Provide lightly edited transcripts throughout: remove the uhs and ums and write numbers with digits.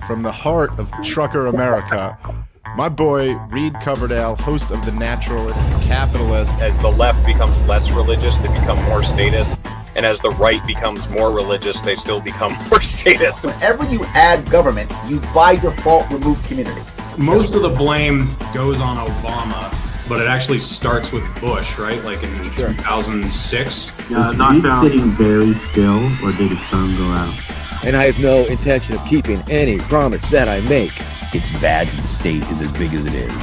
From the heart of trucker America, my boy Reed Coverdale, host of The Naturalist Capitalist. As the left becomes less religious, they become more statist. And as the right becomes more religious, they still become more statist. Whenever you add government, you by default remove community. Most of the blame goes on Obama, but it actually starts with Bush, right? Like in 2006. Not sitting very still, or did his phone go out? And I have no intention of keeping any promise that I make. It's bad that the state is as big as it is.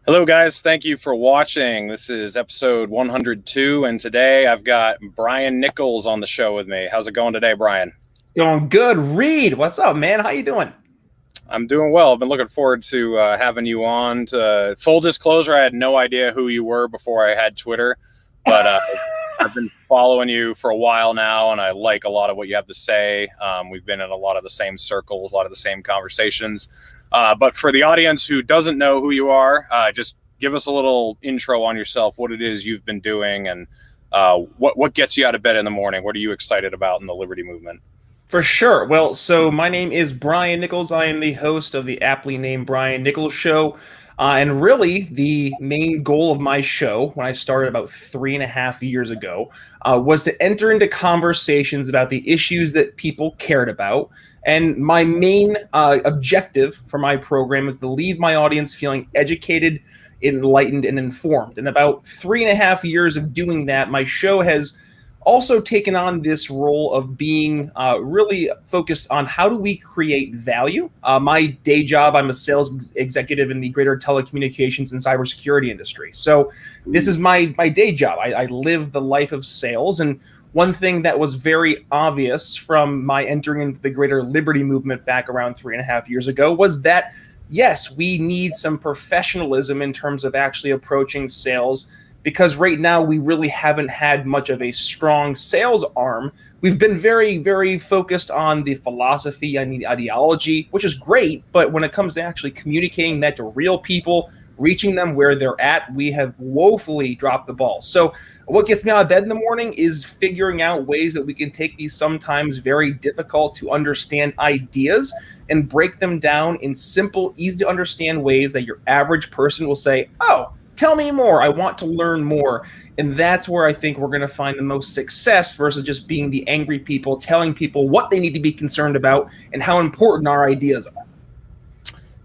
Hello, guys. Thank you for watching. This is episode 102, and today I've got Brian Nichols on the show with me. How's it going today, Brian? Going good. Reed, what's up, man? How you doing? I'm doing well. I've been looking forward to having you on. Full disclosure, I had no idea who you were before I had Twitter, but I've been following you for a while now, and I like a lot of what you have to say. We've been in a lot of the same circles, a lot of the same conversations. But for the audience who doesn't know who you are, just give us a little intro on yourself, what it is you've been doing, and what gets you out of bed in the morning. What are you excited about in the Liberty movement? For sure. Well, so my name is Brian Nichols. I am the host of the aptly named Brian Nichols Show. And really, the main goal of my show, when I started about 3.5 years ago, was to enter into conversations about the issues that people cared about. And my main objective for my program is to leave my audience feeling educated, enlightened, and informed. And about 3.5 years of doing that, my show has also taken on this role of being really focused on how do we create value. My day job, I'm a sales executive in the greater telecommunications and cybersecurity industry. So this is my day job. I live the life of sales. And one thing that was very obvious from my entering into the greater liberty movement back around 3.5 years ago was that, yes, we need some professionalism in terms of actually approaching sales, because right now we really haven't had much of a strong sales arm. We've been very, very focused on the philosophy and the ideology, which is great, but when it comes to actually communicating that to real people, reaching them where they're at, we have woefully dropped the ball. So what gets me out of bed in the morning is figuring out ways that we can take these sometimes very difficult to understand ideas and break them down in simple, easy to understand ways that your average person will say, oh, tell me more. I want to learn more. And that's where I think we're going to find the most success versus just being the angry people, telling people what they need to be concerned about and how important our ideas are.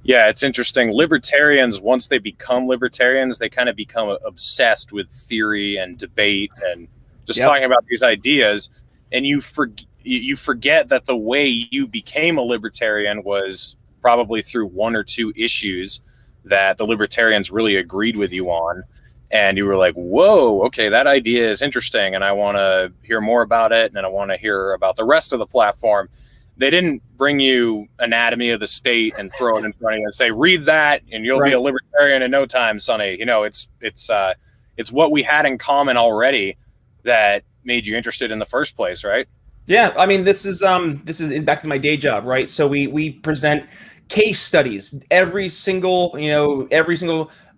Yeah, it's interesting. Libertarians, once they become libertarians, they kind of become obsessed with theory and debate and just talking about these ideas. And you forget that the way you became a libertarian was probably through one or two issues that the libertarians really agreed with you on, and you were like, whoa, okay, that idea is interesting, and I want to hear more about it, and I want to hear about the rest of the platform. They didn't bring you Anatomy of the State and throw it in front of you and say, read that, and you'll be a libertarian in no time, Sonny. You know, it's what we had in common already that made you interested in the first place, right? Yeah, I mean, this is back to my day job, right? So we present case studies. Every single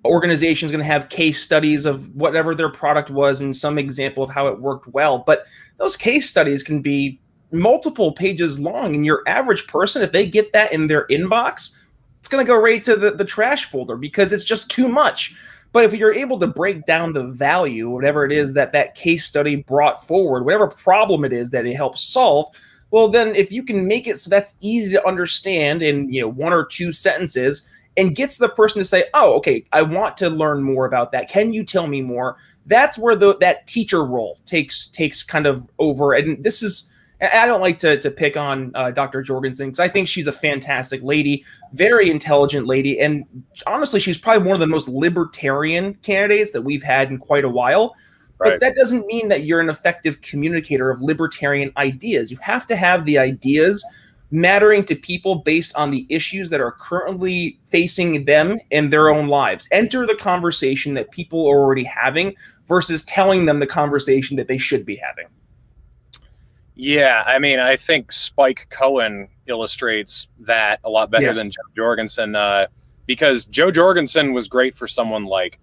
organization is going to have case studies of whatever their product was and some example of how it worked well. But those case studies can be multiple pages long, and your average person, if they get that in their inbox, it's going to go right to the trash folder because it's just too much. But if you're able to break down the value, whatever it is that case study brought forward, whatever problem it is that it helps solve, well, then if you can make it so that's easy to understand in one or two sentences and gets the person to say, oh, okay, I want to learn more about that. Can you tell me more? That's where that teacher role takes kind of over. And this is, I don't like to pick on Dr. Jorgensen because I think she's a fantastic lady, very intelligent lady. And honestly, she's probably one of the most libertarian candidates that we've had in quite a while. But that doesn't mean that you're an effective communicator of libertarian ideas. You have to have the ideas mattering to people based on the issues that are currently facing them in their own lives. Enter the conversation that people are already having versus telling them the conversation that they should be having. Yeah, I mean, I think Spike Cohen illustrates that a lot better than Jeff Jorgensen. because Joe Jorgensen was great for someone like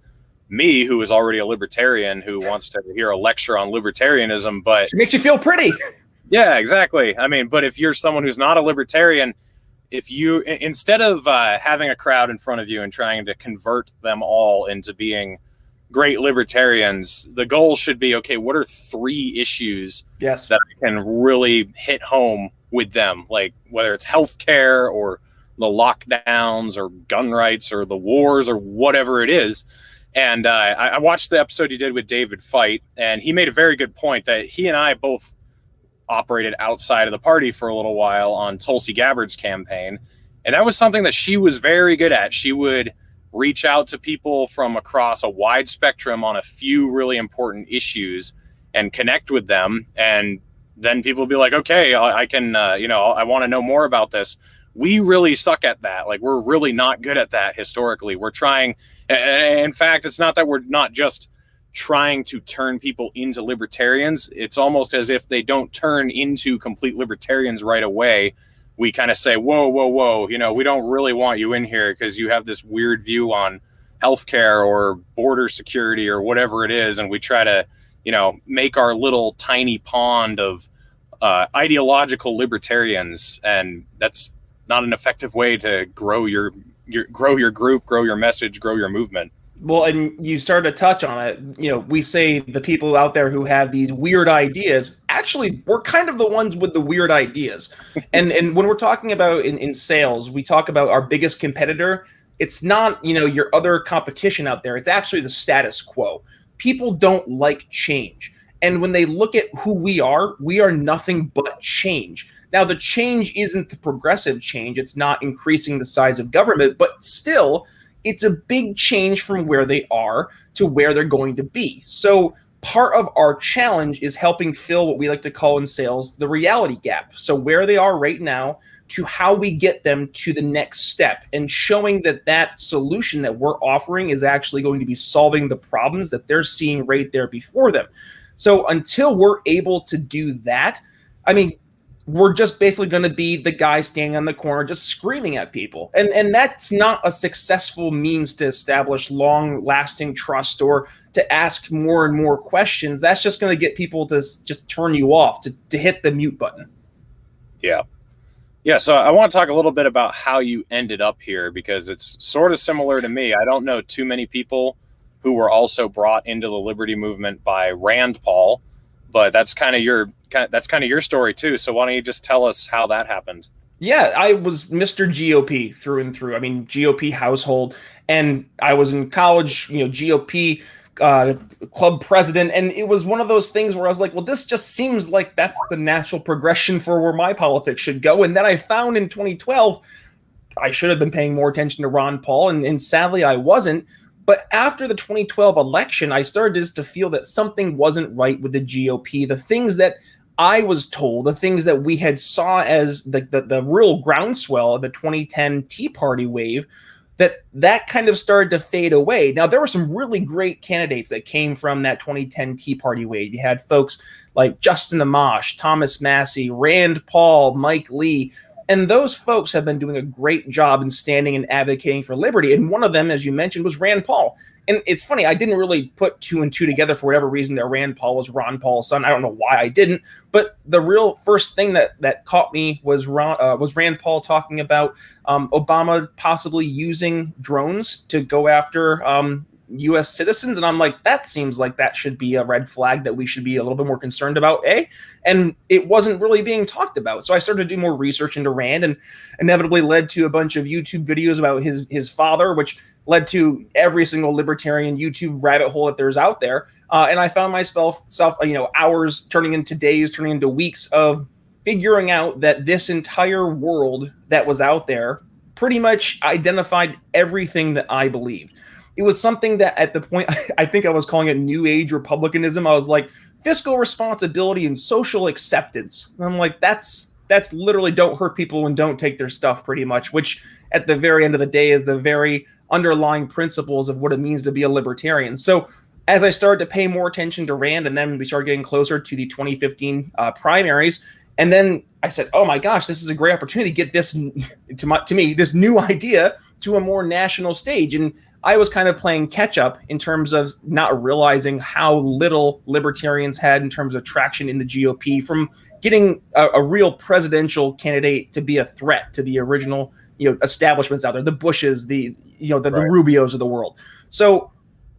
me, who is already a libertarian, who wants to hear a lecture on libertarianism, but it makes you feel pretty. Yeah, exactly. I mean, but if you're someone who's not a libertarian, if you, instead of having a crowd in front of you and trying to convert them all into being great libertarians, the goal should be, okay, what are 3 issues that I can really hit home with them? Like whether it's healthcare or the lockdowns or gun rights or the wars or whatever it is. And I watched the episode you did with David Feit, and he made a very good point that he and I both operated outside of the party for a little while on Tulsi Gabbard's campaign. And that was something that she was very good at. She would reach out to people from across a wide spectrum on a few really important issues and connect with them. And then people would be like, okay, I can, I want to know more about this. We really suck at that. Like, we're really not good at that historically. We're trying, in fact, it's not that we're not just trying to turn people into libertarians. It's almost as if they don't turn into complete libertarians right away. We kind of say, whoa, we don't really want you in here because you have this weird view on healthcare or border security or whatever it is. And we try to, make our little tiny pond of ideological libertarians. And that's not an effective way to grow your group, grow your message, grow your movement. Well, and you started to touch on it. We say the people out there who have these weird ideas, actually, we're kind of the ones with the weird ideas. and when we're talking about in sales, we talk about our biggest competitor. It's not, your other competition out there. It's actually the status quo. People don't like change. And when they look at who we are nothing but change. Now, the change isn't the progressive change. It's not increasing the size of government, but still, it's a big change from where they are to where they're going to be. So part of our challenge is helping fill what we like to call in sales the reality gap. So where they are right now to how we get them to the next step, and showing that solution that we're offering is actually going to be solving the problems that they're seeing right there before them. So until we're able to do that, we're just basically going to be the guy standing on the corner just screaming at people. And that's not a successful means to establish long-lasting trust or to ask more and more questions. That's just going to get people to just turn you off, to hit the mute button. Yeah. Yeah, so I want to talk a little bit about how you ended up here, because it's sort of similar to me. I don't know too many people who were also brought into the liberty movement by Rand Paul, but that's kind of your story too. So why don't you just tell us how that happened? Yeah, I was Mr. GOP through and through. GOP household, and I was in college, GOP club president, and it was one of those things where I was like, well, this just seems like that's the natural progression for where my politics should go. And then I found in 2012, I should have been paying more attention to Ron Paul, and sadly I wasn't. But after the 2012 election, I started just to feel that something wasn't right with the GOP. The things that I was told, the things that we had saw as the real groundswell of the 2010 Tea Party wave, that kind of started to fade away. Now, there were some really great candidates that came from that 2010 Tea Party wave. You had folks like Justin Amash, Thomas Massey, Rand Paul, Mike Lee. And those folks have been doing a great job in standing and advocating for liberty. And one of them, as you mentioned, was Rand Paul. And it's funny, I didn't really put 2 and 2 together for whatever reason that Rand Paul was Ron Paul's son. I don't know why I didn't. But the real first thing that caught me was Rand Paul talking about Obama possibly using drones to go after U.S. citizens. And I'm like, that seems like that should be a red flag that we should be a little bit more concerned about, And it wasn't really being talked about. So I started to do more research into Rand, and inevitably led to a bunch of YouTube videos about his father, which led to every single libertarian YouTube rabbit hole that there's out there. And I found myself, hours turning into days, turning into weeks of figuring out that this entire world that was out there pretty much identified everything that I believed. It was something that at the point, I think I was calling it New Age Republicanism. I was like, fiscal responsibility and social acceptance. And I'm like, that's literally don't hurt people and don't take their stuff, pretty much, which at the very end of the day is the very underlying principles of what it means to be a libertarian. So as I started to pay more attention to Rand, and then we started getting closer to the 2015 primaries, And then I said, oh my gosh, this is a great opportunity to get this to me, this new idea to a more national stage. And I was kind of playing catch up in terms of not realizing how little libertarians had in terms of traction in the GOP from getting a real presidential candidate to be a threat to the original, establishments out there, the Bushes, the Rubios of the world. So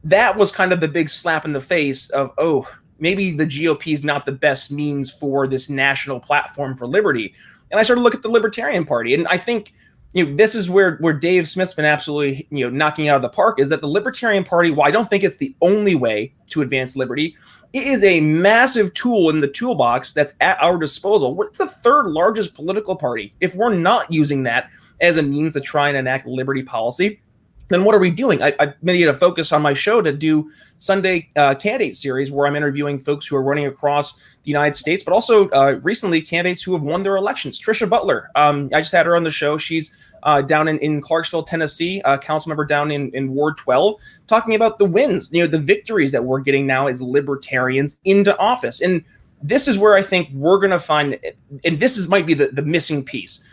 that was kind of the big slap in the face of, oh, maybe the GOP is not the best means for this national platform for liberty. And I started to look at the Libertarian Party. And I think, this is where Dave Smith's been absolutely, knocking out of the park, is that the Libertarian Party, while I don't think it's the only way to advance liberty, it is a massive tool in the toolbox that's at our disposal. It's the third largest political party. If we're not using that as a means to try and enact liberty policy, then what are we doing? I made it a focus on my show to do Sunday candidate series where I'm interviewing folks who are running across the United States, but also recently candidates who have won their elections. Trisha Butler, I just had her on the show. She's down in Clarksville, Tennessee, a council member down in Ward 12, talking about the wins, the victories that we're getting now as libertarians into office. And this is where I think we're going to find, and this might be the missing piece.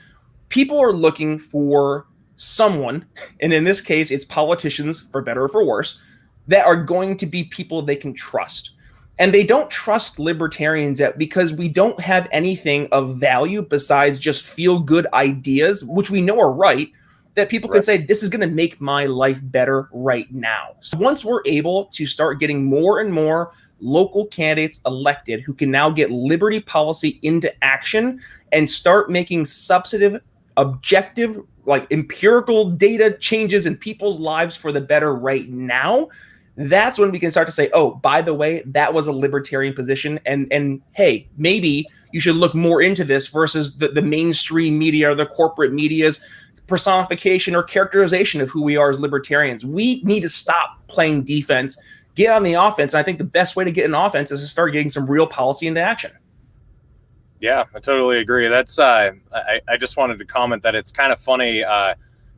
People are looking for someone, and in this case, it's politicians, for better or for worse, that are going to be people they can trust. And they don't trust libertarians yet because we don't have anything of value besides just feel-good ideas, which we know are right, that people can say, this is going to make my life better right now. So once we're able to start getting more and more local candidates elected who can now get liberty policy into action and start making substantive, objective, like empirical data changes in people's lives for the better right now, that's when we can start to say, oh, by the way, that was a libertarian position. And hey, maybe you should look more into this versus the mainstream media or the corporate media's personification or characterization of who we are as libertarians. We need to stop playing defense, get on the offense. And I think the best way to get an offense is to start getting some real policy into action. Yeah, I totally agree. That's I just wanted to comment that it's kind of funny.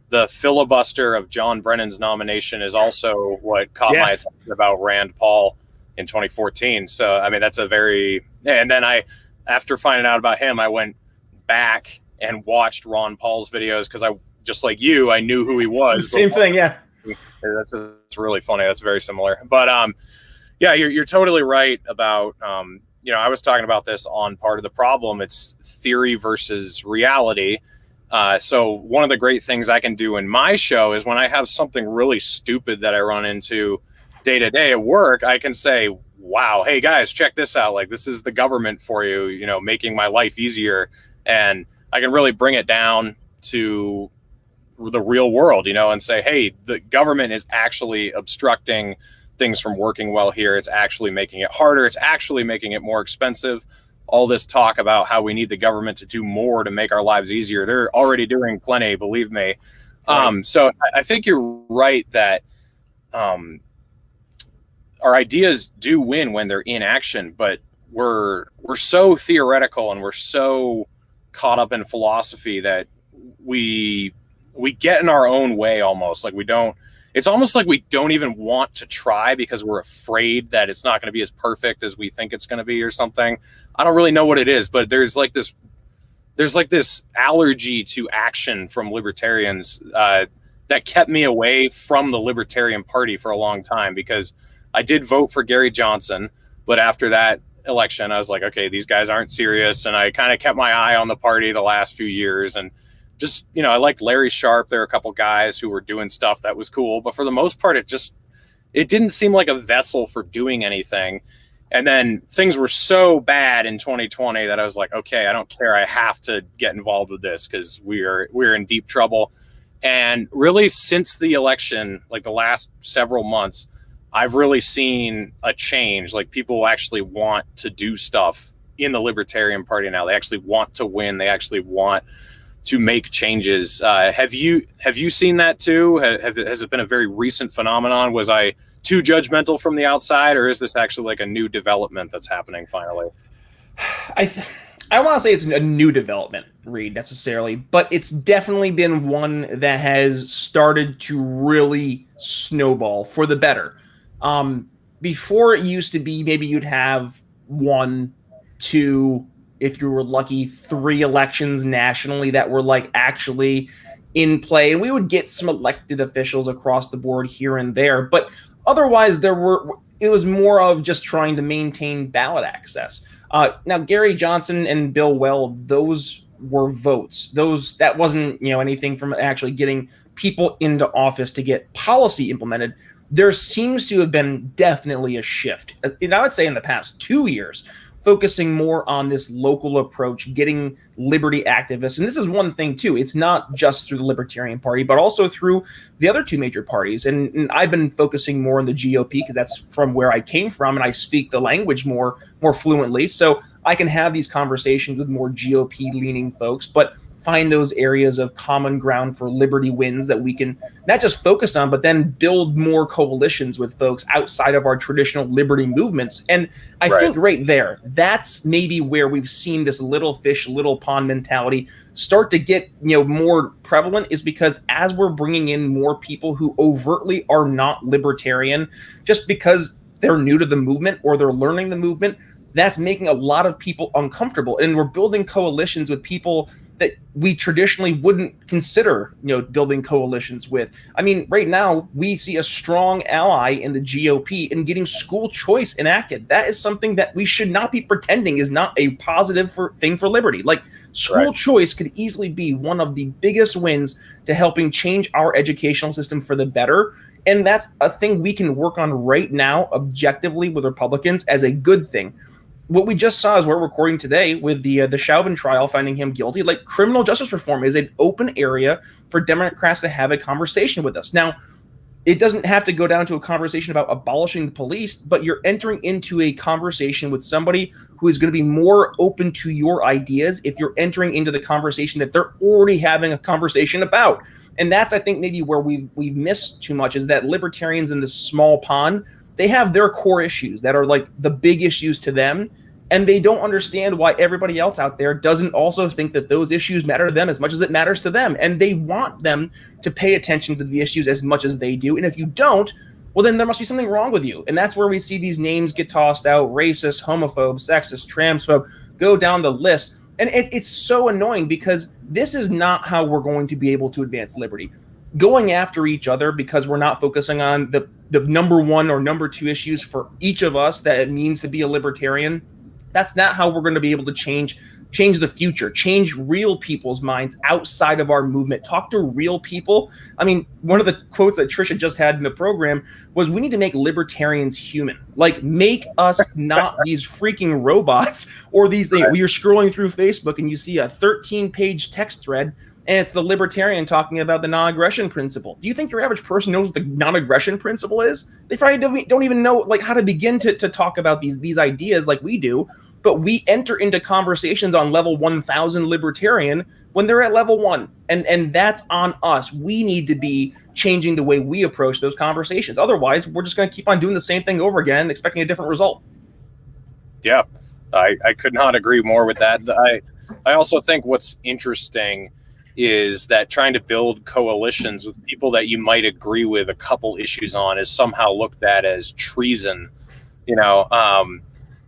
The filibuster of John Brennan's nomination is also what caught my attention about Rand Paul in 2014. So, I mean, that's and then after finding out about him, I went back and watched Ron Paul's videos because just like you, I knew who he was. Same thing, yeah. That's really funny. That's very similar. But yeah, you're totally right about I was talking about this on Part of the Problem. It's theory versus reality. So one of the great things I can do in my show is when I have something really stupid that I run into day to day at work, I can say, wow, hey guys, check this out. Like, this is the government for you, making my life easier. And I can really bring it down to the real world, and say, hey, the government is actually obstructing things from working well here. It's actually making it harder. It's actually making it more expensive. All this talk about how we need the government to do more to make our lives easier. They're already doing plenty, believe me. Right. So I think you're right that our ideas do win when they're in action, but we're so theoretical and we're so caught up in philosophy that we get in our own way almost. Like it's almost like we don't even want to try because we're afraid that it's not going to be as perfect as we think it's going to be or something. I don't really know what it is, but there's like this allergy to action from libertarians that kept me away from the Libertarian Party for a long time, because I did vote for Gary Johnson, but after that election, I was like, okay, these guys aren't serious. And I kind of kept my eye on the party the last few years, and just, I liked Larry Sharp. There were a couple guys who were doing stuff that was cool, but for the most part, it didn't seem like a vessel for doing anything. And then things were so bad in 2020 that I was like, okay, I don't care. I have to get involved with this because we're in deep trouble. And really, since the election, like the last several months, I've really seen a change. Like, people actually want to do stuff in the Libertarian Party now. They actually want to win. They actually want to make changes. Have you seen that too? Has it been a very recent phenomenon? Was I too judgmental from the outside, or is this actually like a new development that's happening finally? I want to say it's a new development, Reed, necessarily, but it's definitely been one that has started to really snowball for the better. Before, it used to be maybe you'd have 1, 2, if you were lucky, 3 elections nationally that were like actually in play, and we would get some elected officials across the board here and there, but otherwise it was more of just trying to maintain ballot access. Now Gary Johnson and Bill Weld, those were votes. That wasn't anything from actually getting people into office to get policy implemented. There seems to have been definitely a shift, and I would say in the past 2 years, focusing more on this local approach, getting liberty activists. And this is one thing too, it's not just through the Libertarian Party, but also through the other 2 major parties. And I've been focusing more on the GOP because that's from where I came from, and I speak the language more fluently. So I can have these conversations with more GOP leaning folks, but find those areas of common ground for liberty wins that we can not just focus on, but then build more coalitions with folks outside of our traditional liberty movements. And I think right there, that's maybe where we've seen this little fish, little pond mentality start to get more prevalent, is because as we're bringing in more people who overtly are not libertarian, just because they're new to the movement or they're learning the movement, that's making a lot of people uncomfortable. And we're building coalitions with people that we traditionally wouldn't consider, building coalitions with. I mean, right now we see a strong ally in the GOP in getting school choice enacted. That is something that we should not be pretending is not a positive thing for liberty. Like, school choice could easily be one of the biggest wins to helping change our educational system for the better. And that's a thing we can work on right now objectively with Republicans as a good thing. What we just saw, as we're recording today, with the Chauvin trial finding him guilty, like, criminal justice reform is an open area for Democrats to have a conversation with us. Now, it doesn't have to go down to a conversation about abolishing the police, but you're entering into a conversation with somebody who is going to be more open to your ideas if you're entering into the conversation that they're already having a conversation about. And that's, I think, maybe where we've missed too much, is that libertarians in this small pond, they have their core issues that are like the big issues to them, and they don't understand why everybody else out there doesn't also think that those issues matter to them as much as it matters to them. And they want them to pay attention to the issues as much as they do. And if you don't, well, then there must be something wrong with you. And that's where we see these names get tossed out: racist, homophobe, sexist, transphobe, go down the list. And it's so annoying, because this is not how we're going to be able to advance liberty. Going after each other because we're not focusing on the number 1 or number 2 issues for each of us that it means to be a libertarian, that's not how we're going to be able to change the future, change real people's minds outside of our movement, talk to real people. I mean, one of the quotes that Trisha just had in the program was, we need to make libertarians human. Like, make us not these freaking robots, or these things. You're scrolling through Facebook and you see a 13-page text thread, and it's the libertarian talking about the non-aggression principle. Do you think your average person knows what the non-aggression principle is? They probably don't even know like how to begin to talk about these ideas like we do. But we enter into conversations on level 1000 libertarian when they're at level 1. And that's on us. We need to be changing the way we approach those conversations. Otherwise, we're just going to keep on doing the same thing over again, expecting a different result. Yeah, I could not agree more with that. I also think what's interesting is that trying to build coalitions with people that you might agree with a couple issues on is somehow looked at as treason,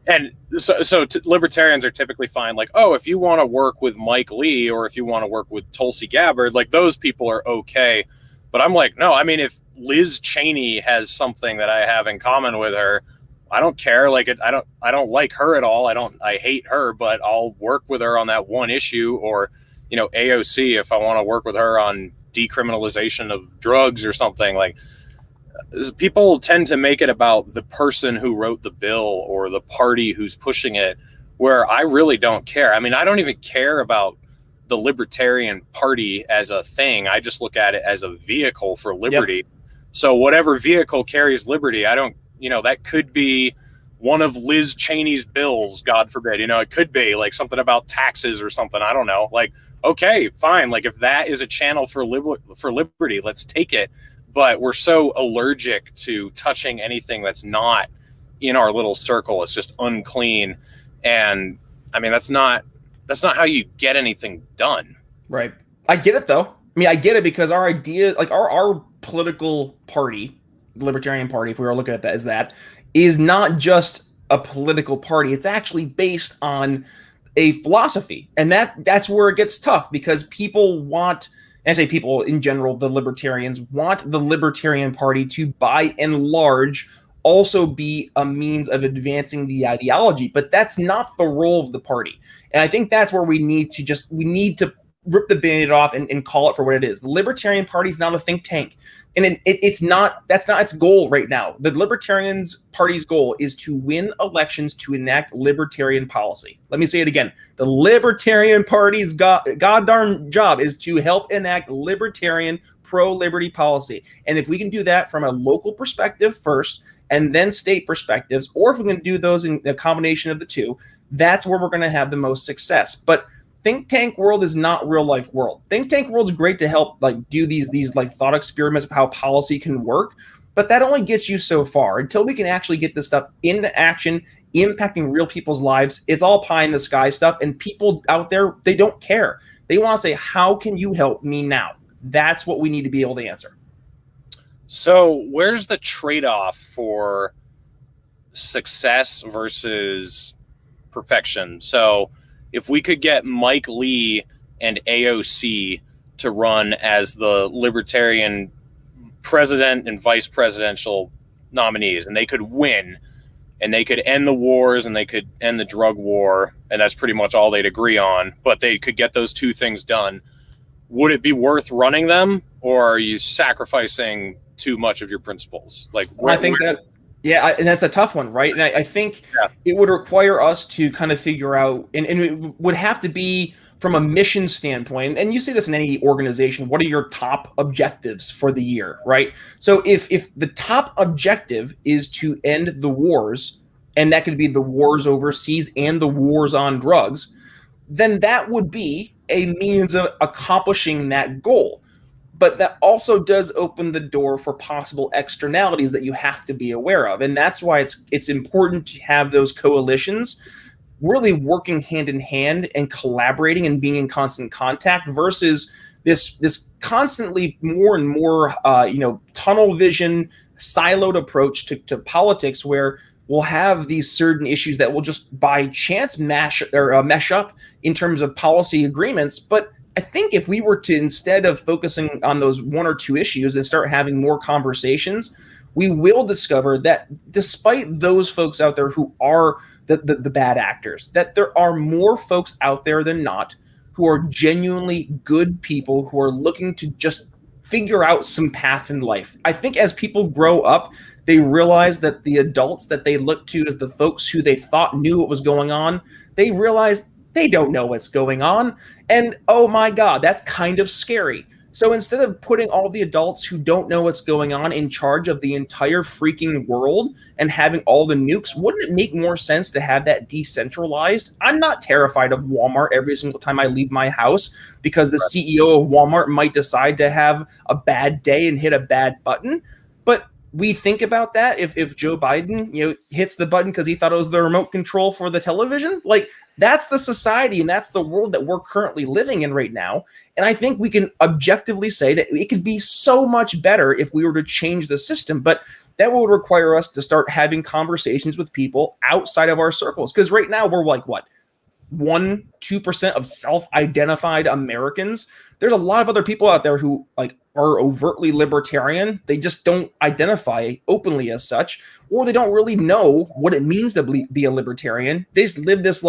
and so libertarians are typically fine. Like, oh, if you want to work with Mike Lee, or if you want to work with Tulsi Gabbard, like, those people are okay. But I'm like, no, I mean, if Liz Cheney has something that I have in common with her, I don't care. Like, I don't like her at all. I hate her, but I'll work with her on that one issue. Or, AOC, if I want to work with her on decriminalization of drugs or something. Like, people tend to make it about the person who wrote the bill or the party who's pushing it, where I really don't care. I mean, I don't even care about the Libertarian Party as a thing. I just look at it as a vehicle for liberty. Yep. So whatever vehicle carries liberty, I don't, that could be one of Liz Cheney's bills, God forbid. It could be like something about taxes or something. I don't know. Like, okay, fine. Like, if that is a channel for liberty, let's take it. But we're so allergic to touching anything that's not in our little circle. It's just unclean. And I mean, that's not how you get anything done. Right. I get it, though. I mean, I get it, because our idea, like our political party, the Libertarian Party, if we were looking at that as that, is not just a political party. It's actually based on a philosophy. And that's where it gets tough, because people want, and I say people in general, the libertarians want the Libertarian Party to, by and large, also be a means of advancing the ideology. But that's not the role of the party. And I think that's where we need to rip the Band-Aid off and call it for what it is. The Libertarian Party is not a think tank. And that's not its goal right now. The Libertarian Party's goal is to win elections to enact libertarian policy. Let me say it again. The Libertarian Party's goddamn job is to help enact libertarian, pro-liberty policy. And if we can do that from a local perspective first, and then state perspectives, or if we can do those in a combination of the two, that's where we're going to have the most success. But think tank world is not real life world. Think tank world is great to help do these thought experiments of how policy can work, but that only gets you so far. Until we can actually get this stuff into action, impacting real people's lives, it's all pie in the sky stuff, and people out there, they don't care. They want to say, how can you help me now? That's what we need to be able to answer. So where's the trade-off for success versus perfection? So if we could get Mike Lee and AOC to run as the Libertarian president and vice presidential nominees, and they could win, and they could end the wars, and they could end the drug war, and that's pretty much all they'd agree on, but they could get those two things done, would it be worth running them, or are you sacrificing too much of your principles? And that's a tough one, right? And I think it would require us to kind of figure out, and it would have to be from a mission standpoint. And you see this in any organization. What are your top objectives for the year, right? So if the top objective is to end the wars, and that could be the wars overseas and the wars on drugs, then that would be a means of accomplishing that goal. But that also does open the door for possible externalities that you have to be aware of. And that's why it's important to have those coalitions really working hand in hand and collaborating and being in constant contact, versus this constantly more and more tunnel vision, siloed approach to politics, where we'll have these certain issues that will just by chance mesh up in terms of policy agreements. But I think if we were to, instead of focusing on those one or two issues and start having more conversations, we will discover that despite those folks out there who are the bad actors, that there are more folks out there than not who are genuinely good people who are looking to just figure out some path in life. I think as people grow up, they realize that the adults that they look to as the folks who they thought knew what was going on, they realize they don't know what's going on. And oh my God, that's kind of scary. So instead of putting all the adults who don't know what's going on in charge of the entire freaking world and having all the nukes, wouldn't it make more sense to have that decentralized? I'm not terrified of Walmart every single time I leave my house, because the CEO of Walmart might decide to have a bad day and hit a bad button. But we think about that if Joe Biden, hits the button because he thought it was the remote control for the television. That's the society and that's the world that we're currently living in right now. And I think we can objectively say that it could be so much better if we were to change the system. But that would require us to start having conversations with people outside of our circles. Because right now we're 1-2% of self-identified Americans. There's a lot of other people out there who are overtly libertarian. They just don't identify openly as such, or they don't really know what it means to be a libertarian. They just live this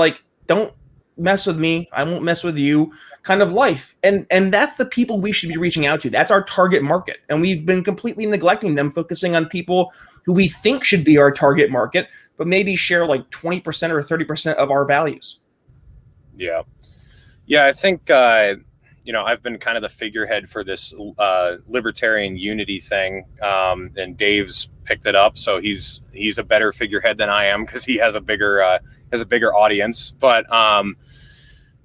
don't mess with me, I won't mess with you kind of life. And that's the people we should be reaching out to. That's our target market. And we've been completely neglecting them, focusing on people who we think should be our target market, but maybe share 20% or 30% of our values. Yeah. I think, I've been kind of the figurehead for this libertarian unity thing, and Dave's picked it up. So he's a better figurehead than I am, because he has a bigger audience. But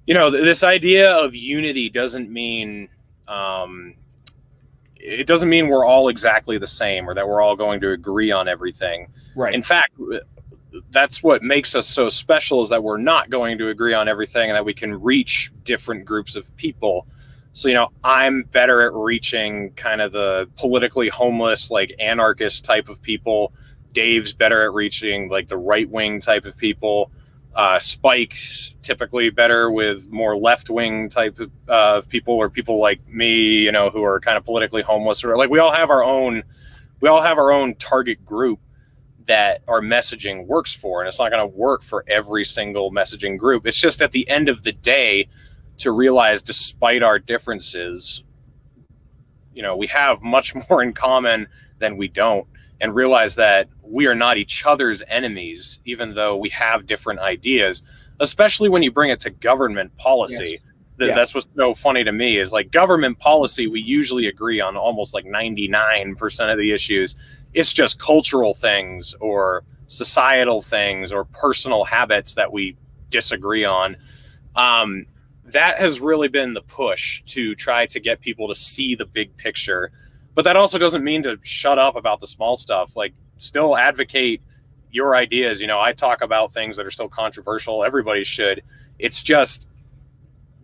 this idea of unity doesn't mean we're all exactly the same, or that we're all going to agree on everything. Right. In fact, that's what makes us so special, is that we're not going to agree on everything and that we can reach different groups of people. So, I'm better at reaching kind of the politically homeless, anarchist type of people. Dave's better at reaching the right wing type of people. Spike typically better with more left-wing type of people, or people like me, who are kind of politically homeless, or like we all have our own target group that our messaging works for, and it's not going to work for every single messaging group. It's just at the end of the day to realize, despite our differences, we have much more in common than we don't, and realize that we are not each other's enemies, even though we have different ideas, especially when you bring it to government policy. Yes. That's what's so funny to me is, like, government policy, we usually agree on almost like 99% of the issues. It's just cultural things or societal things or personal habits that we disagree on. That has really been the push to try to get people to see the big picture. But that also doesn't mean to shut up about the small stuff. Like, still advocate your ideas. I talk about things that are still controversial. Everybody should. It's just,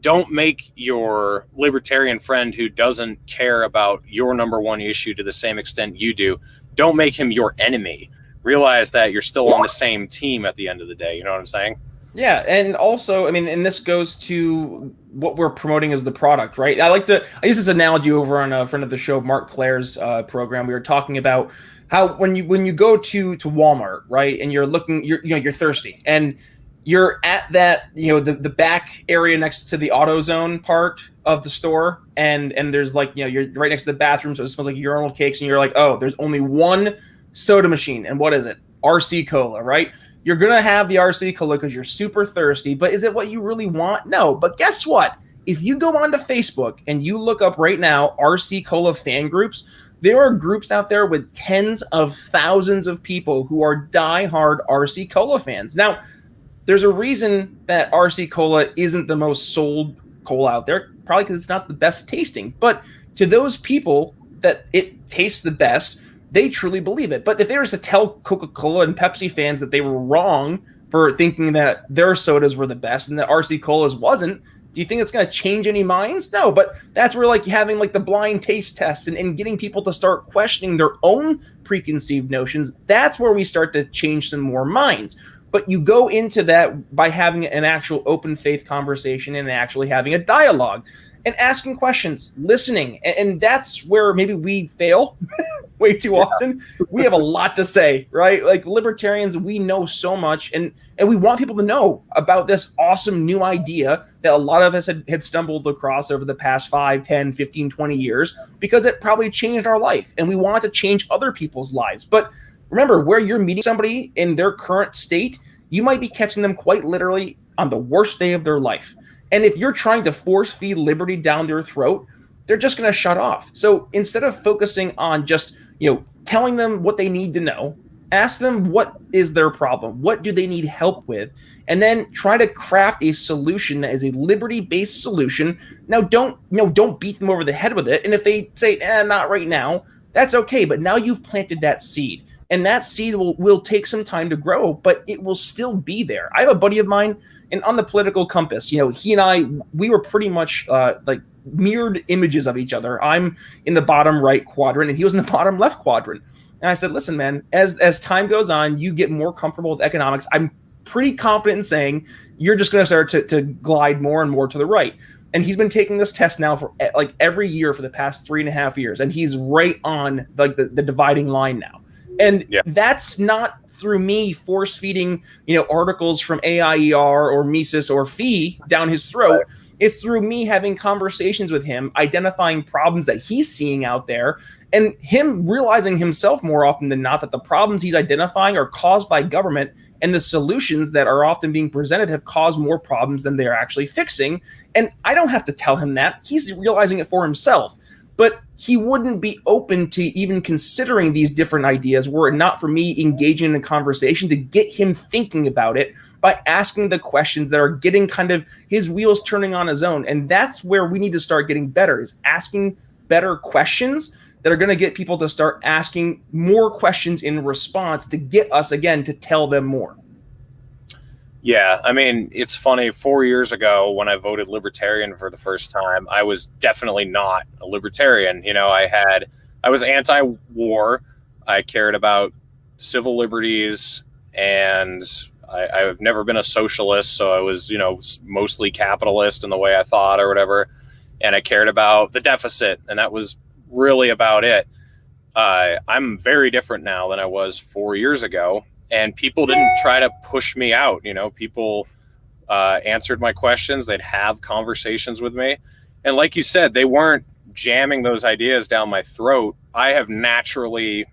don't make your libertarian friend who doesn't care about your number one issue to the same extent you do, don't make him your enemy. Realize that you're still on the same team at the end of the day. You know what I'm saying? Yeah, and also, and this goes to what we're promoting as the product, right? I use this analogy over on a friend of the show, Mark Claire's program. We were talking about how when you go to Walmart, right, and you're looking, you're thirsty, and you're at that, the back area next to the AutoZone part of the store, and there's like, you're right next to the bathroom, so it smells like urinal cakes, and you're like, oh, there's only one soda machine, and what is it? RC Cola, right? You're going to have the RC Cola because you're super thirsty, but is it what you really want? No, but guess what? If you go onto Facebook and you look up right now RC Cola fan groups, there are groups out there with tens of thousands of people who are diehard RC Cola fans. Now, there's a reason that RC Cola isn't the most sold cola out there, probably because it's not the best tasting. But to those people that it tastes the best, they truly believe it. But if they were to tell Coca-Cola and Pepsi fans that they were wrong for thinking that their sodas were the best and that RC Cola's wasn't, do you think it's going to change any minds? No, but that's where like having like the blind taste tests and getting people to start questioning their own preconceived notions, that's where we start to change some more minds. But you go into that by having an actual open faith conversation and actually having a dialogue and asking questions, listening. And that's where maybe we fail way too often. We have a lot to say, right? Like libertarians, we know so much, and we want people to know about this awesome new idea that a lot of us had stumbled across over the past 5, 10, 15, 20 years, because it probably changed our life, and we want to change other people's lives. But remember, where you're meeting somebody in their current state, you might be catching them quite literally on the worst day of their life. And if you're trying to force feed liberty down their throat, they're just going to shut off. So instead of focusing on just, telling them what they need to know, ask them what is their problem, what do they need help with, and then try to craft a solution that is a liberty-based solution. Now, don't beat them over the head with it. And if they say, not right now, that's okay. But now you've planted that seed. And that seed will take some time to grow, but it will still be there. I have a buddy of mine, and on the political compass, he and I, we were pretty much like mirrored images of each other. I'm in the bottom right quadrant, and he was in the bottom left quadrant. And I said, listen, man, as time goes on, you get more comfortable with economics. I'm pretty confident in saying you're just going to start to glide more and more to the right. And he's been taking this test now for like every year for the past 3.5 years, and he's right on like the dividing line now. And that's not through me force feeding, articles from AIER or Mises or FEE down his throat. Right. It's through me having conversations with him, identifying problems that he's seeing out there, and him realizing himself more often than not that the problems he's identifying are caused by government, and the solutions that are often being presented have caused more problems than they're actually fixing. And I don't have to tell him that. He's realizing it for himself. But he wouldn't be open to even considering these different ideas were it not for me engaging in a conversation to get him thinking about it by asking the questions that are getting kind of his wheels turning on his own. And that's where we need to start getting better, is asking better questions that are going to get people to start asking more questions in response to get us, again, to tell them more. Yeah, it's funny. 4 years ago, when I voted Libertarian for the first time, I was definitely not a Libertarian. I was anti-war. I cared about civil liberties and I've never been a socialist, so I was, mostly capitalist in the way I thought or whatever. And I cared about the deficit, and that was really about it. I'm very different now than I was 4 years ago, and people didn't try to push me out. People answered my questions. They'd have conversations with me. And like you said, they weren't jamming those ideas down my throat. I have naturally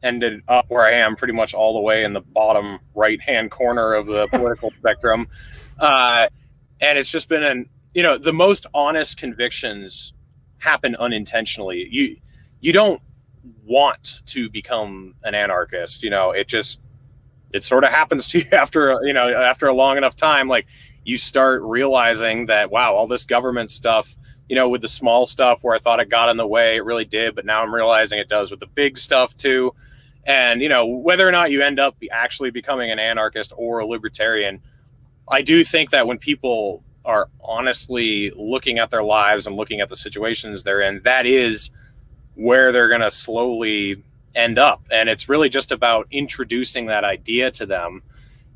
ended up where I am pretty much all the way in the bottom right-hand corner of the political spectrum. And it's just been the most honest convictions happen unintentionally. You don't want to become an anarchist. It sort of happens to you after a long enough time. Like, you start realizing that, wow, all this government stuff, with the small stuff where I thought it got in the way, it really did. But now I'm realizing it does with the big stuff too. And, whether or not you end up actually becoming an anarchist or a libertarian, I do think that when people are honestly looking at their lives and looking at the situations they're in, that is where they're going to slowly end up. And it's really just about introducing that idea to them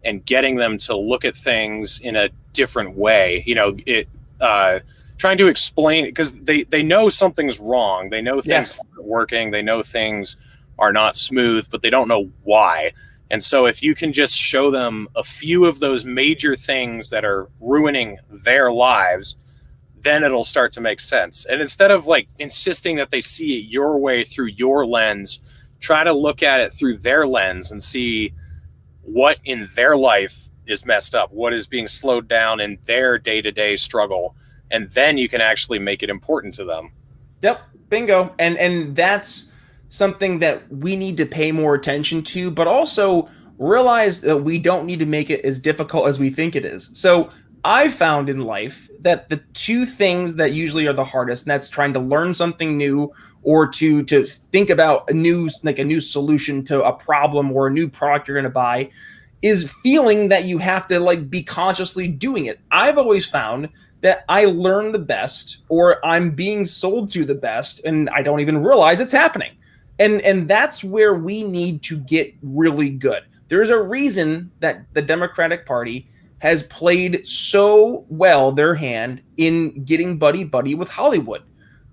and getting them to look at things in a different way. Trying to explain, because they know something's wrong. They know things aren't working. They know things are not smooth, but they don't know why. And so if you can just show them a few of those major things that are ruining their lives, then it'll start to make sense. And instead of insisting that they see it your way through your lens, try to look at it through their lens and see what in their life is messed up, what is being slowed down in their day-to-day struggle. And then you can actually make it important to them. Yep, bingo. And that's something that we need to pay more attention to, but also realize that we don't need to make it as difficult as we think it is. So I found in life that the two things that usually are the hardest, and that's trying to learn something new or to think about a new solution to a problem or a new product you're going to buy, is feeling that you have to be consciously doing it. I've always found that I learn the best, or I'm being sold to the best, and I don't even realize it's happening. And that's where we need to get really good. There's a reason that the Democratic Party has played so well their hand in getting buddy-buddy with Hollywood,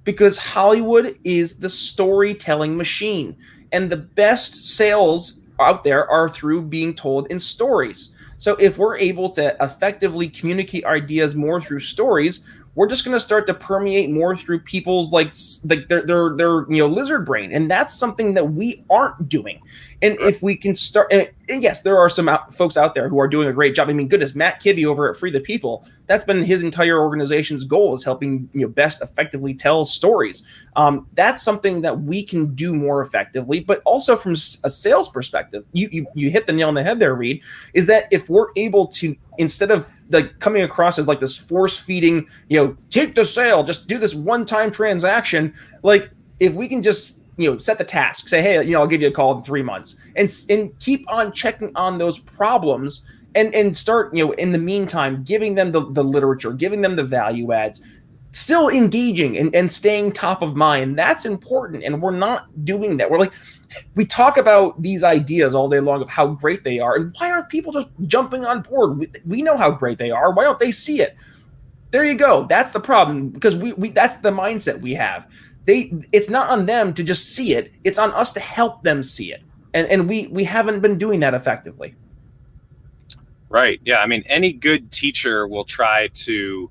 because Hollywood is the storytelling machine, and the best sales out there are through being told in stories. So if we're able to effectively communicate ideas more through stories, we're just going to start to permeate more through people's their lizard brain, and that's something that we aren't doing. And if we can start, and yes, there are some folks out there who are doing a great job. I mean, goodness, Matt Kibbe over at Free the People, that's been his entire organization's goal, is helping best effectively tell stories. That's something that we can do more effectively, but also from a sales perspective, you hit the nail on the head there, Reed, is that if we're able to, instead of coming across as this force feeding, take the sale, just do this one-time transaction, if we can just set the task, say, hey, I'll give you a call in 3 months, and keep on checking on those problems, and start, in the meantime, giving them the literature, giving them the value adds, still engaging and staying top of mind. That's important, and we're not doing that. We talk about these ideas all day long of how great they are, and why aren't people just jumping on board? We know how great they are. Why don't they see it? There you go. That's the problem, because we that's the mindset we have. It's not on them to just see it. It's on us to help them see it. And we haven't been doing that effectively. Right. Yeah. I mean, any good teacher will try to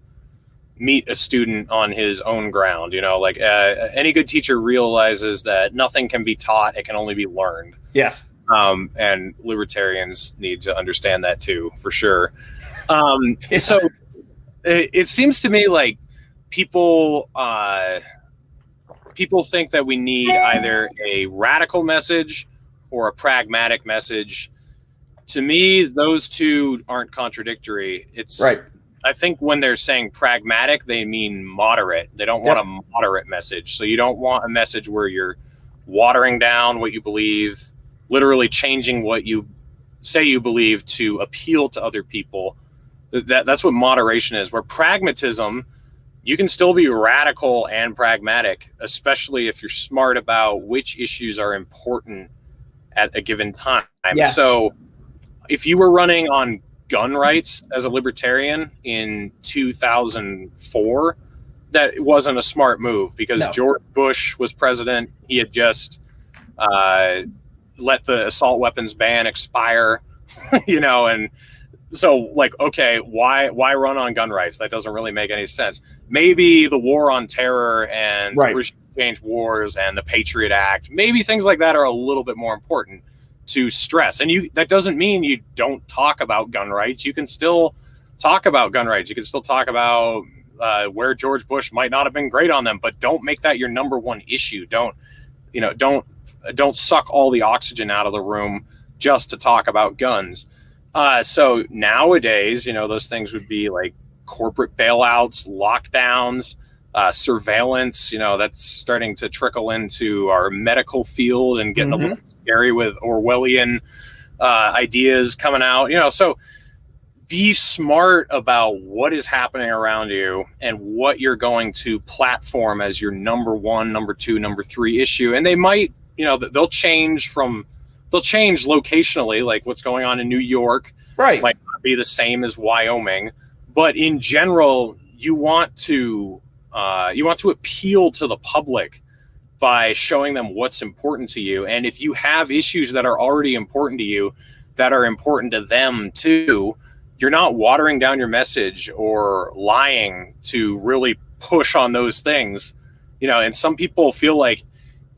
meet a student on his own ground. Any good teacher realizes that nothing can be taught. It can only be learned. Yes. And libertarians need to understand that too, for sure. So it seems to me like people think that we need either a radical message or a pragmatic message. To me, those two aren't contradictory. It's right. I think when they're saying pragmatic, they mean moderate. They don't want a moderate message. So you don't want a message where you're watering down what you believe, literally changing what you say you believe to appeal to other people. That's what moderation is. Where pragmatism, you can still be radical and pragmatic, especially if you're smart about which issues are important at a given time. Yes. So if you were running on gun rights as a libertarian in 2004, that wasn't a smart move because George Bush was president. He had just let the assault weapons ban expire, and so like, okay, why run on gun rights? That doesn't really make any sense. Maybe the war on terror and regime change wars and the Patriot Act, maybe things like that are a little bit more important to stress. And that doesn't mean you don't talk about gun rights. You can still talk about gun rights. You can still talk about where George Bush might not have been great on them, but don't make that your number one issue. Don't suck all the oxygen out of the room just to talk about guns. So nowadays, those things would be like corporate bailouts, lockdowns, surveillance. That's starting to trickle into our medical field and getting a little scary with Orwellian ideas coming out. So be smart about what is happening around you and what you're going to platform as your number one, number two, number three issue. And they might, they'll change locationally, like what's going on in New York might not be the same as Wyoming, but in general, you want to appeal to the public by showing them what's important to you. And if you have issues that are already important to you, that are important to them too, you're not watering down your message or lying to really push on those things. And some people feel like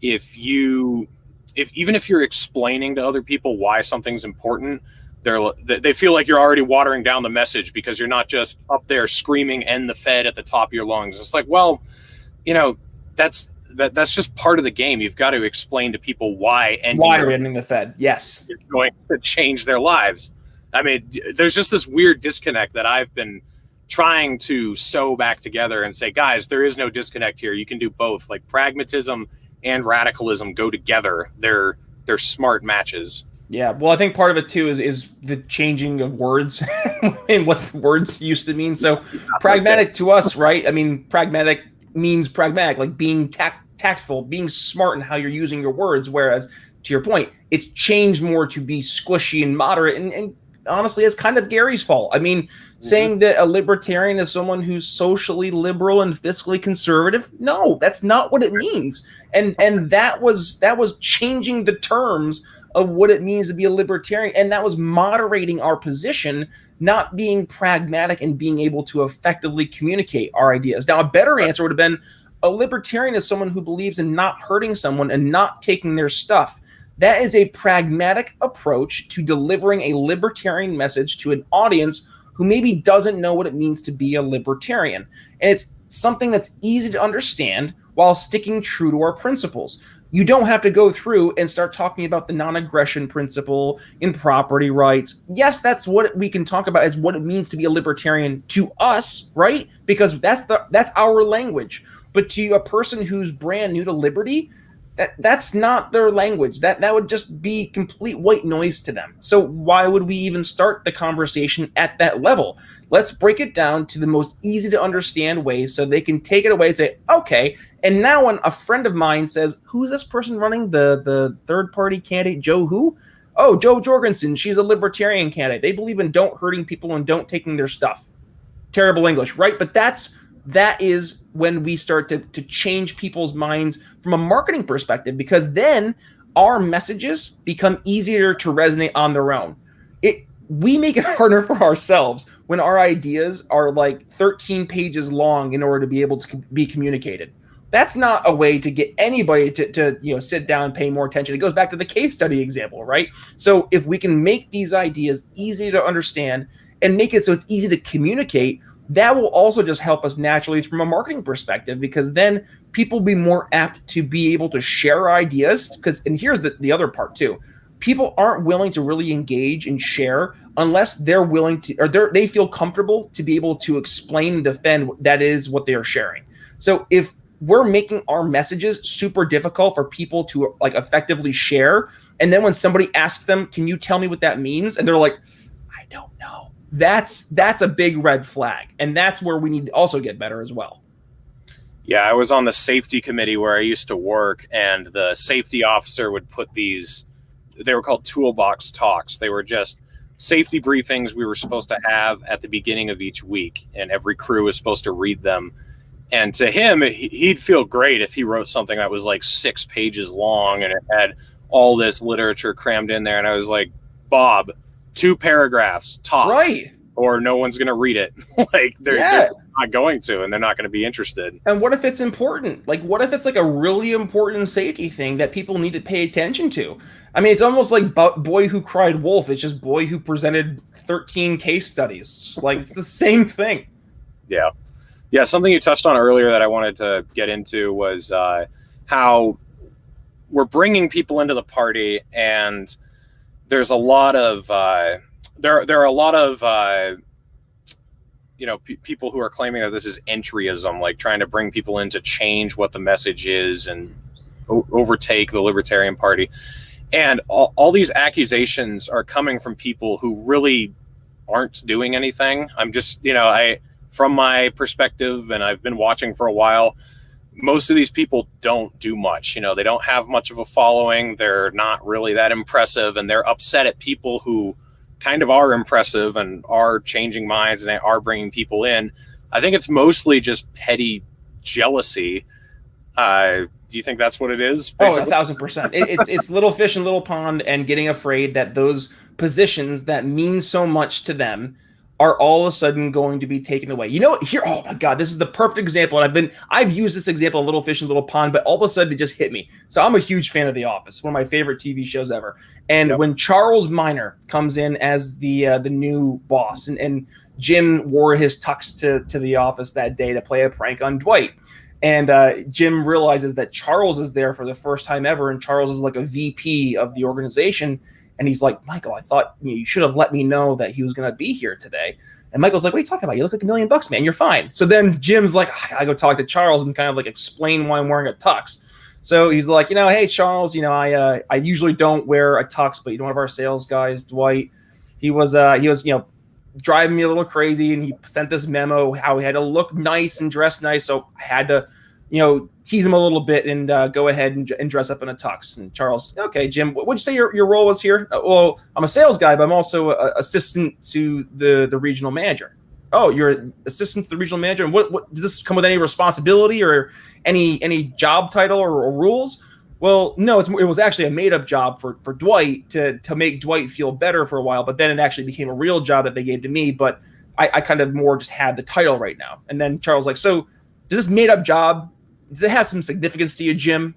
even if you're explaining to other people why something's important, they feel like you're already watering down the message because you're not just up there screaming "End the Fed" at the top of your lungs. It's like, well, that's just part of the game. You've got to explain to people why ending the Fed, yes, is going to change their lives. I mean, there's just this weird disconnect that I've been trying to sew back together and say, guys, there is no disconnect here. You can do both. Like pragmatism and radicalism go together. They're smart matches. Yeah, well, I think part of it too is the changing of words and what words used to mean. So pragmatic to us, right? I mean, pragmatic means pragmatic, like being tactful, being smart in how you're using your words. Whereas, to your point, it's changed more to be squishy and moderate. And honestly, it's kind of Gary's fault. I mean, saying that a libertarian is someone who's socially liberal and fiscally conservative, no, that's not what it means. And that was changing the terms of what it means to be a libertarian, and that was moderating our position, not being pragmatic and being able to effectively communicate our ideas. Now, a better answer would have been a libertarian is someone who believes in not hurting someone and not taking their stuff. That is a pragmatic approach to delivering a libertarian message to an audience who maybe doesn't know what it means to be a libertarian. And it's something that's easy to understand while sticking true to our principles. You don't have to go through and start talking about the non-aggression principle in property rights. Yes, that's what we can talk about as what it means to be a libertarian to us, right? Because that's our language. But to a person who's brand new to liberty, that's not their language. That would just be complete white noise to them. So why would we even start the conversation at that level? Let's break it down to the most easy to understand way so they can take it away and say, okay. And now when a friend of mine says, who's this person running the third party candidate, Joe who? Oh, Joe Jorgensen. She's a libertarian candidate. They believe in don't hurting people and don't taking their stuff. Terrible English, right? But that is when we start to change people's minds from a marketing perspective, because then our messages become easier to resonate on their own. We make it harder for ourselves when our ideas are like 13 pages long in order to be able to be communicated. That's not a way to get anybody to sit down and pay more attention. It goes back to the case study example, right? So if we can make these ideas easy to understand and make it so it's easy to communicate, that will also just help us naturally from a marketing perspective, because then people will be more apt to be able to share ideas. And here's the other part too. People aren't willing to really engage and share unless they're willing to, or they feel comfortable to be able to explain and defend that is what they are sharing. So if we're making our messages super difficult for people to like effectively share, and then when somebody asks them, can you tell me what that means? And they're like, I don't know. That's a big red flag. And that's where we need to also get better as well. Yeah, I was on the safety committee where I used to work, and the safety officer would put these, they were called toolbox talks. They were just safety briefings we were supposed to have at the beginning of each week, and every crew was supposed to read them. And to him, he'd feel great if he wrote something that was like 6 pages long and it had all this literature crammed in there. And I was like, Bob, 2 paragraphs tops, right? Or no one's going to read it. Like they're not going to, and they're not going to be interested. And what if it's important? Like, what if it's like a really important safety thing that people need to pay attention to? I mean, it's almost like Boy Who Cried Wolf. It's just Boy Who presented 13 case studies. Like, it's the same thing. Yeah. Yeah, something you touched on earlier that I wanted to get into was how we're bringing people into the party, and there's a lot of there are a lot of people who are claiming that this is entryism, like trying to bring people in to change what the message is and overtake the Libertarian Party. And all these accusations are coming from people who really aren't doing anything. I'm just, from my perspective, and I've been watching for a while, most of these people don't do much. They don't have much of a following. They're not really that impressive, and they're upset at people who kind of are impressive and are changing minds and they are bringing people in. I think it's mostly just petty jealousy. Do you think that's what it is? Basically? Oh, 1,000%. It's little fish in little pond, and getting afraid that those positions that mean so much to them are all of a sudden going to be taken away. Here, oh my God, this is the perfect example. And I've used this example of little fish in little pond, but all of a sudden it just hit me. So I'm a huge fan of The Office, one of my favorite TV shows ever. And when Charles Minor comes in as the new boss, and Jim wore his tux to the office that day to play a prank on Dwight. And Jim realizes that Charles is there for the first time ever, and Charles is like a VP of the organization. And he's like, Michael, I thought you should have let me know that he was going to be here today. And Michael's like, what are you talking about? You look like $1 million, man. You're fine. So then Jim's like, I gotta go talk to Charles and kind of like explain why I'm wearing a tux. So he's like, hey, Charles, I usually don't wear a tux, but one of our sales guys, Dwight, he was driving me a little crazy, and he sent this memo how he had to look nice and dress nice. So I had to, tease him a little bit and go ahead and dress up in a tux. And Charles, okay, Jim, what'd you say your role was here? Well, I'm a sales guy, but I'm also an assistant to the regional manager. Oh, you're an assistant to the regional manager. And what does this come with any responsibility or any job title or rules? Well, no, it was actually a made-up job for Dwight to make Dwight feel better for a while, but then it actually became a real job that they gave to me, but I kind of more just have the title right now. And then Charles like, so does this made-up job, does it have some significance to you, Jim?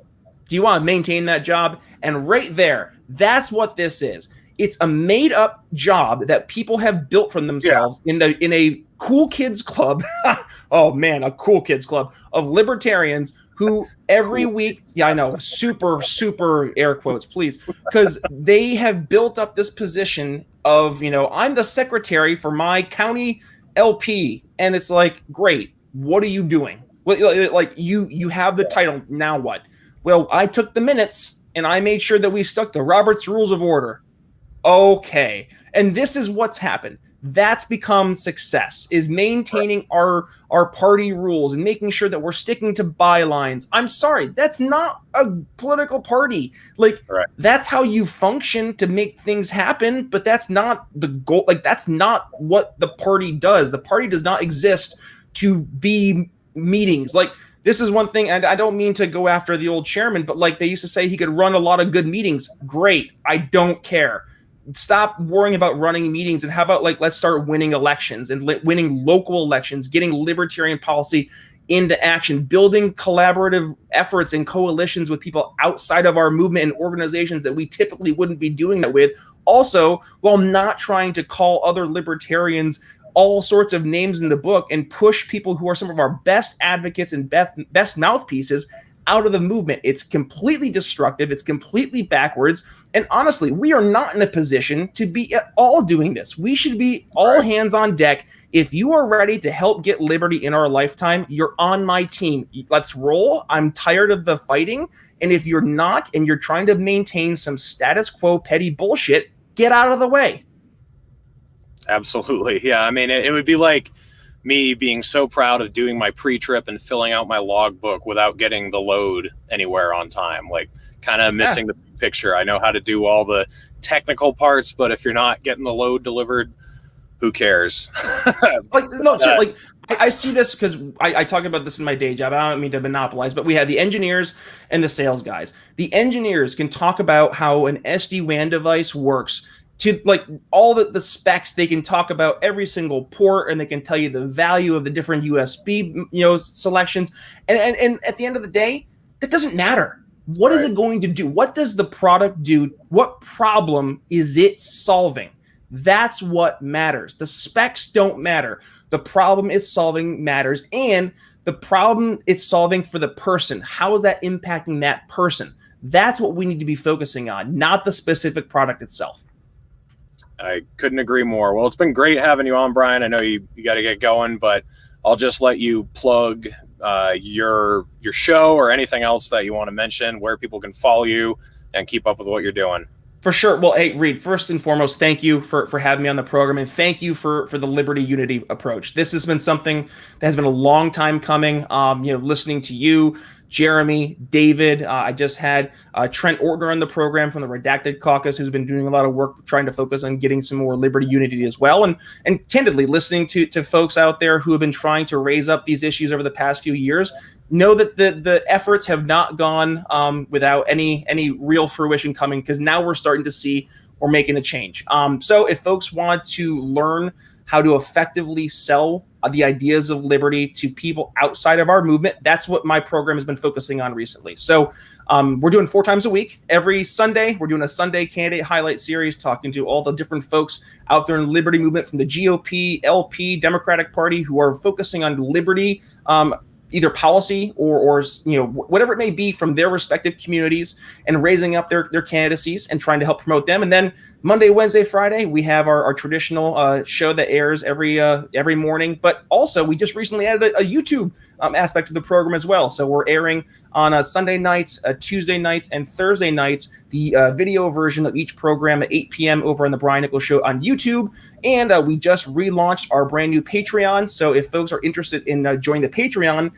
Do you want to maintain that job? And right there, that's what this is. It's a made-up job that people have built for themselves in a cool kids club. Oh, man, a cool kids club of libertarians who every week, I know, super, super air quotes, please, because they have built up this position of, I'm the secretary for my county LP. And it's like, great, what are you doing? Like you have the title, now what? Well, I took the minutes and I made sure that we stuck to Robert's Rules of Order. Okay. And this is what's happened. That's become success, is maintaining our party rules and making sure that we're sticking to bylines. I'm sorry, that's not a political party. That's how you function to make things happen, but that's not the goal. That's not what the party does. The party does not exist to be meetings. This is one thing, and I don't mean to go after the old chairman, but they used to say he could run a lot of good meetings. Great. I don't care. Stop worrying about running meetings, and how about let's start winning elections and winning local elections, getting libertarian policy into action, building collaborative efforts and coalitions with people outside of our movement and organizations that we typically wouldn't be doing that with. Also, while not trying to call other libertarians all sorts of names in the book and push people who are some of our best advocates and best mouthpieces out of the movement. It's completely destructive. It's completely backwards. And honestly, we are not in a position to be at all doing this. We should be all hands on deck. If you are ready to help get liberty in our lifetime, you're on my team. Let's roll. I'm tired of the fighting. And if you're not, and you're trying to maintain some status quo petty bullshit, get out of the way. Absolutely. Yeah. I mean, it would be like me being so proud of doing my pre-trip and filling out my logbook without getting the load anywhere on time, kind of missing the picture. I know how to do all the technical parts, but if you're not getting the load delivered, who cares? I see this because I talk about this in my day job. I don't mean to monopolize, but we have the engineers and the sales guys. The engineers can talk about how an SD-WAN device works to like all the specs. They can talk about every single port, and they can tell you the value of the different USB selections. And at the end of the day, that doesn't matter. What is it going to do? What does the product do? What problem is it solving? That's what matters. The specs don't matter. The problem it's solving matters, and the problem it's solving for the person. How is that impacting that person? That's what we need to be focusing on, not the specific product itself. I couldn't agree more. Well, it's been great having you on, Brian. I know you got to get going, but I'll just let you plug your show or anything else that you want to mention, where people can follow you and keep up with what you're doing. For sure. Well, hey, Reed, first and foremost, thank you for having me on the program, and thank you for the Liberty Unity approach. This has been something that has been a long time coming. Listening to you, Jeremy, David. I just had Trent Ortner on the program from the Redacted Caucus, who's been doing a lot of work trying to focus on getting some more Liberty Unity as well. And candidly, listening to folks out there who have been trying to raise up these issues over the past few years, know that the efforts have not gone without any real fruition coming, because now we're starting to see we're making a change. So if folks want to learn how to effectively sell the ideas of liberty to people outside of our movement, that's what my program has been focusing on recently. So we're doing 4 times a week. Every Sunday, we're doing a Sunday candidate highlight series, talking to all the different folks out there in the liberty movement, from the GOP, LP, Democratic Party, who are focusing on liberty, either policy or whatever it may be from their respective communities, and raising up their candidacies and trying to help promote them. And then Monday, Wednesday, Friday, we have our traditional show that airs every morning. But also, we just recently added a YouTube aspect to the program as well. So we're airing on Sunday nights, Tuesday nights, and Thursday nights, the video version of each program at 8 p.m. over on the Brian Nichols Show on YouTube. And we just relaunched our brand new Patreon. So if folks are interested in joining the Patreon,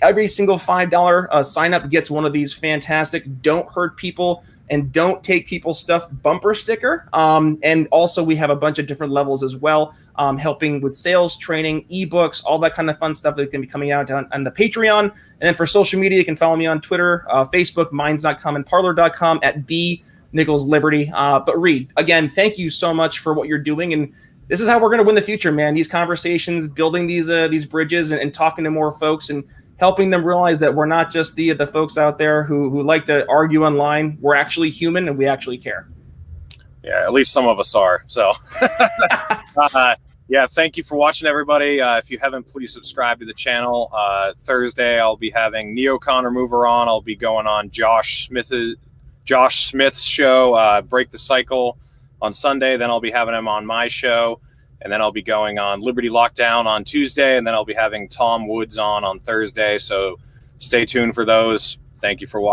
every single $5 sign up gets one of these fantastic "Don't Hurt People and Don't Take People's Stuff" bumper sticker. And also we have a bunch of different levels as well, helping with sales training, ebooks, all that kind of fun stuff that can be coming out on the Patreon. And then for social media, you can follow me on Twitter, Facebook, minds.com, and parlor.com at @BNicholsLiberty. But Reed, again, thank you so much for what you're doing. And this is how we're going to win the future, man. These conversations, building these bridges, and talking to more folks, and helping them realize that we're not just the folks out there who like to argue online. We're actually human, and we actually care. Yeah, at least some of us are. So, yeah, thank you for watching, everybody. If you haven't, please subscribe to the channel. Thursday, I'll be having Neocon Remover on. I'll be going on Josh Smith's show, Break the Cycle, on Sunday. Then I'll be having him on my show. And then I'll be going on Liberty Lockdown on Tuesday. And then I'll be having Tom Woods on Thursday. So stay tuned for those. Thank you for watching.